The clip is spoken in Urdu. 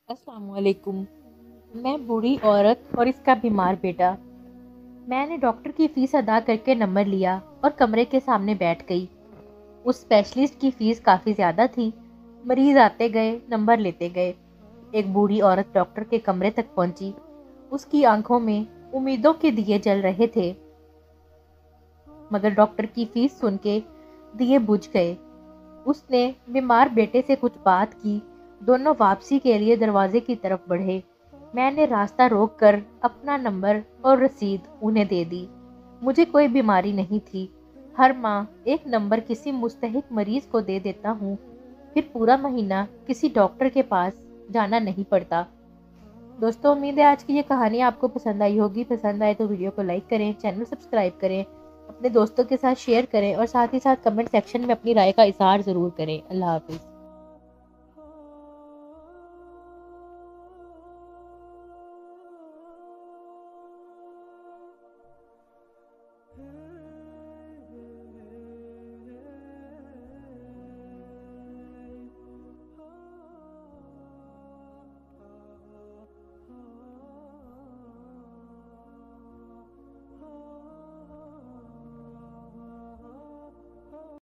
السلام علیکم۔ میں بوڑھی عورت اور اس کا بیمار بیٹا۔ میں نے ڈاکٹر کی فیس ادا کر کے نمبر لیا اور کمرے کے سامنے بیٹھ گئی۔ اس اسپیشلسٹ کی فیس کافی زیادہ تھی۔ مریض آتے گئے، نمبر لیتے گئے۔ ایک بوڑھی عورت ڈاکٹر کے کمرے تک پہنچی۔ اس کی آنکھوں میں امیدوں کے دیے جل رہے تھے، مگر ڈاکٹر کی فیس سن کے دیے بجھ گئے۔ اس نے بیمار بیٹے سے کچھ بات کی۔ دونوں واپسی کے لیے دروازے کی طرف بڑھے۔ میں نے راستہ روک کر اپنا نمبر اور رسید انہیں دے دی۔ مجھے کوئی بیماری نہیں تھی۔ ہر ماہ ایک نمبر کسی مستحق مریض کو دے دیتا ہوں، پھر پورا مہینہ کسی ڈاکٹر کے پاس جانا نہیں پڑتا۔ دوستوں، امید ہے آج کی یہ کہانی آپ کو پسند آئی ہوگی۔ پسند آئے تو ویڈیو کو لائک کریں، چینل سبسکرائب کریں، اپنے دوستوں کے ساتھ شیئر کریں اور ساتھ ہی ساتھ کمنٹ سیکشن میں اپنی رائے کا اظہار ضرور کریں۔ اللہ حافظ۔